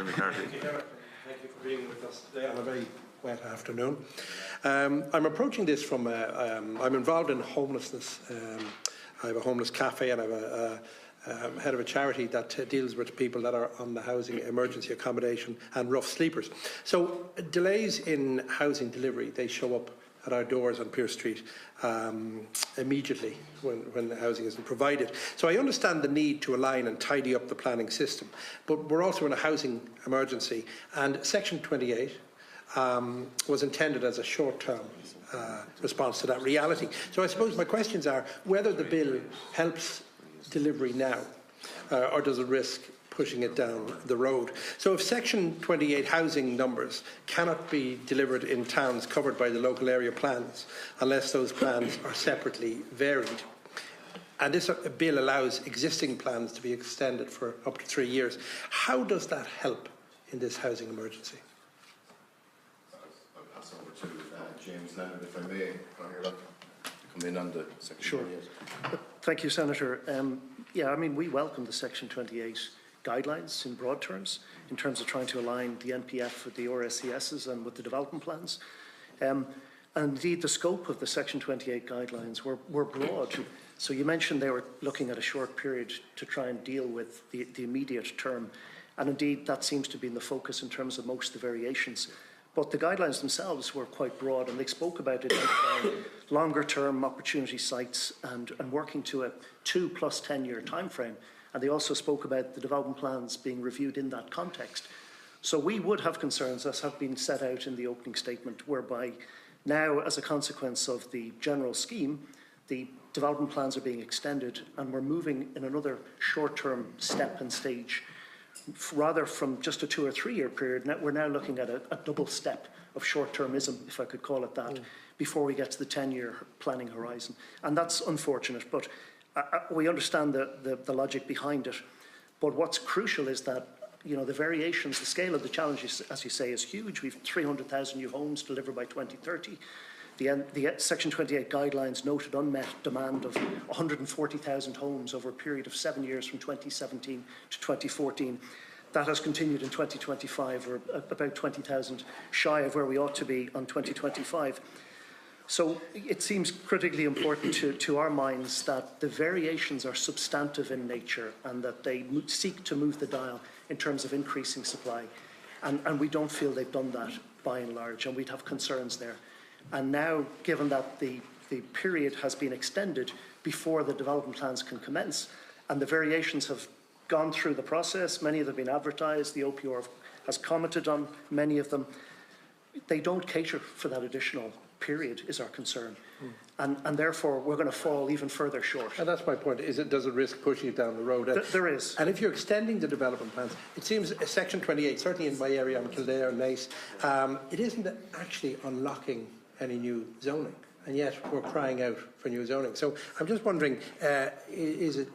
Senator McCarthy. Thank you for being with us today on a very wet afternoon. I'm approaching this from, I'm involved in homelessness. I have a homeless cafe and I have head of a charity that deals with people that are on the housing emergency accommodation and rough sleepers. So delays in housing delivery, they show up at our doors on Pearse Street immediately when the housing isn't provided. So I understand the need to align and tidy up the planning system, but we're also in a housing emergency, and Section 28 was intended as a short-term response to that reality. So I suppose my questions are whether the bill helps delivery now or does it risk pushing it down the road. So if Section 28 housing numbers cannot be delivered in towns covered by the local area plans unless those plans are separately varied, and this bill allows existing plans to be extended for up to 3 years, how does that help in this housing emergency? I'll pass over to James Leonard, if I may, come in on the Section 28. Sure. Thank you, Senator. Yeah, I mean, we welcome the Section 28 guidelines in broad terms, in terms of trying to align the NPF with the RSCSs and with the development plans. And indeed, the scope of the Section 28 guidelines were broad. So you mentioned they were looking at a short period to try and deal with the immediate term. And indeed, that seems to be in the focus in terms of most of the variations. But the guidelines themselves were quite broad, and they spoke about it longer term opportunity sites and working to a 2 plus 10 year time frame. And they also spoke about the development plans being reviewed in that context. So we would have concerns, as have been set out in the opening statement, whereby now, as a consequence of the general scheme, the development plans are being extended and we're moving in another short-term step and stage. Rather from just a 2 or 3 year period, we're now looking at a double step of short-termism, if I could call it that, before we get to the 10-year planning horizon. And that's unfortunate, but we understand the logic behind it. But what's crucial is that, you know, the variations, the scale of the challenges, as you say, is huge. We've 300,000 new homes delivered by 2030. The Section 28 guidelines noted unmet demand of 140,000 homes over a period of 7 years from 2017 to 2014. That has continued in 2025, or about 20,000 shy of where we ought to be on 2025. So it seems critically important to our minds that the variations are substantive in nature and that they seek to move the dial in terms of increasing supply. And we don't feel they've done that by and large, and we'd have concerns there. And now, given that the period has been extended before the development plans can commence, and the variations have gone through the process, many of them have been advertised, the OPR has commented on many of them, they don't cater for that additional period, is our concern. And therefore, we're going to fall even further short. And that's my point. Does it risk pushing it down the road? There is. And if you're extending the development plans, it seems Section 28, certainly in my area, in Kildare and Naas, it isn't actually unlocking any new zoning. And yet we're crying out for new zoning. So I'm just wondering, is it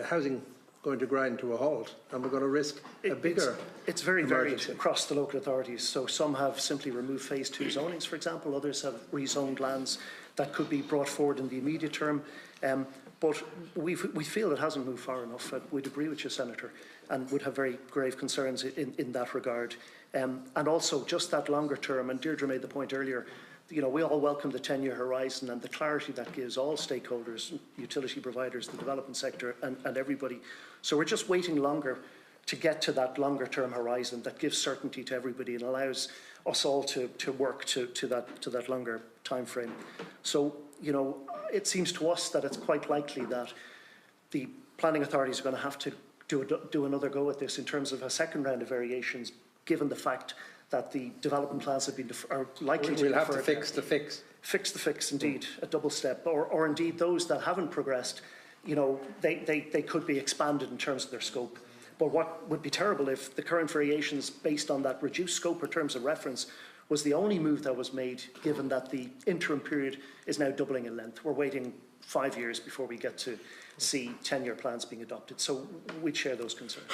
housing going to grind to a halt, and we're going to risk a bigger It's very emergency? varied across the local authorities. So some have simply removed phase 2 zonings, for example. Others have rezoned lands that could be brought forward in the immediate term. But we feel it hasn't moved far enough. We'd agree with you, Senator, and would have very grave concerns in that regard. And also just that longer term, and Deirdre made the point earlier, you know, we all welcome the 10-year horizon and the clarity that gives all stakeholders, utility providers, the development sector, and everybody. So we're just waiting longer to get to that longer-term horizon that gives certainty to everybody and allows us all to work to that longer time frame. So, you know, it seems to us that it's quite likely that the planning authorities are going to have to do another go at this in terms of a second round of variations, given the fact that the development plans have been are likely to be deferred. We'll have to fix the fix. Fix the fix, indeed, a double step. Or indeed, those that haven't progressed, you know, they could be expanded in terms of their scope. But what would be terrible if the current variations based on that reduced scope or terms of reference was the only move that was made, given that the interim period is now doubling in length. We're waiting 5 years before we get to see 10-year plans being adopted. So we'd share those concerns.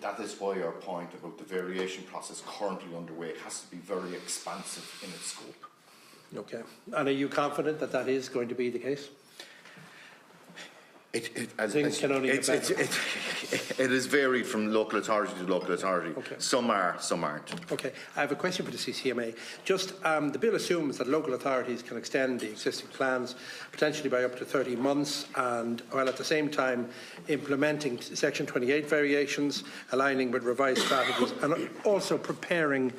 That is why our point about the variation process currently underway has to be very expansive in its scope. Okay. And are you confident that that is going to be the case? Things can only get better. It is varied from local authority to local authority. Okay. Some are, some aren't. Okay, I have a question for the CCMA. Just the bill assumes that local authorities can extend the existing plans potentially by up to 30 months, and while at the same time implementing Section 28 variations, aligning with revised strategies, and also preparing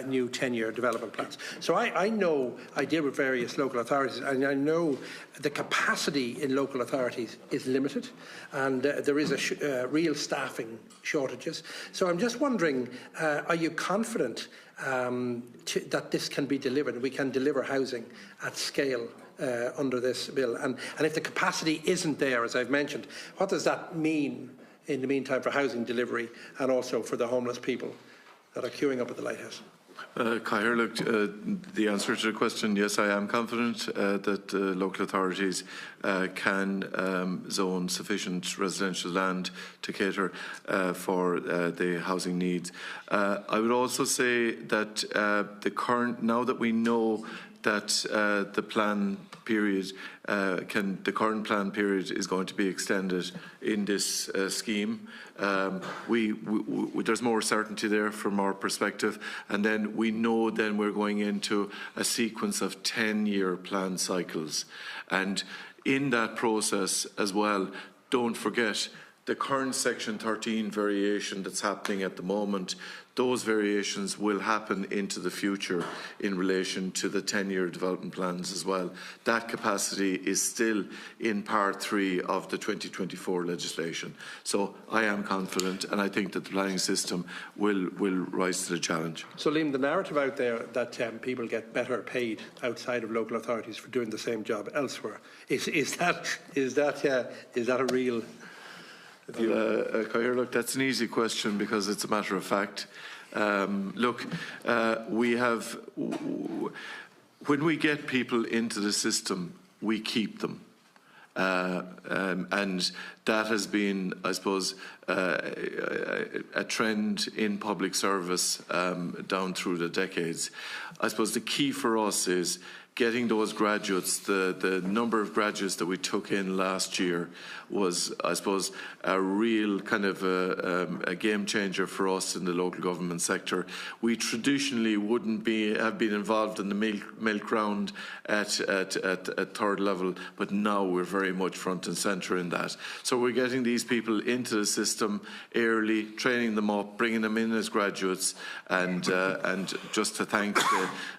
new 10-year development plans. So I know I deal with various local authorities, and I know the capacity in local authorities is limited, and there is a real staffing shortages. So I'm just wondering, are you confident that this can be delivered? We can deliver housing at scale under this bill, and if the capacity isn't there, as I've mentioned, what does that mean in the meantime for housing delivery and also for the homeless people that are queuing up at the Lighthouse? Cahill, look, the answer to the question, yes, I am confident that local authorities can zone sufficient residential land to cater for the housing needs. I would also say that now that we know that the current plan period is going to be extended in this scheme. There's more certainty there from our perspective, and then we know then we're going into a sequence of 10-year plan cycles, and in that process as well, don't forget the current Section 13 variation that's happening at the moment. Those variations will happen into the future in relation to the 10-year development plans as well. That capacity is still in Part 3 of the 2024 legislation. So I am confident, and I think that the planning system will rise to the challenge. So Liam, the narrative out there that people get better paid outside of local authorities for doing the same job elsewhere, is that a real Cahill, look, that's an easy question because it's a matter of fact. When we get people into the system, we keep them. And that has been, I suppose, a trend in public service down through the decades. I suppose the key for us is getting those graduates. The number of graduates that we took in last year was, I suppose, a real kind of a game changer for us in the local government sector. We traditionally wouldn't have been involved in the milk round at third level, but now we're very much front and centre in that. So we're getting these people into the system early, training them up, bringing them in as graduates, and just to thank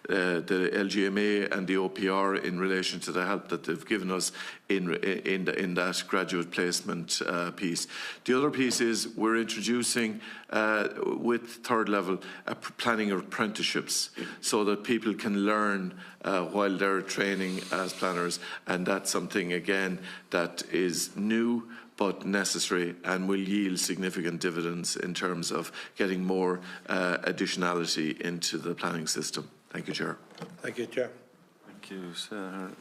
the LGMA and the OPR in relation to the help that they've given us in that graduate placement piece. The other piece is we're introducing with third level planning apprenticeships so that people can learn while they're training as planners, and that's something again that is new but necessary and will yield significant dividends in terms of getting more additionality into the planning system. Thank you, Chair. Thank you, Chair. Thank you, Sir.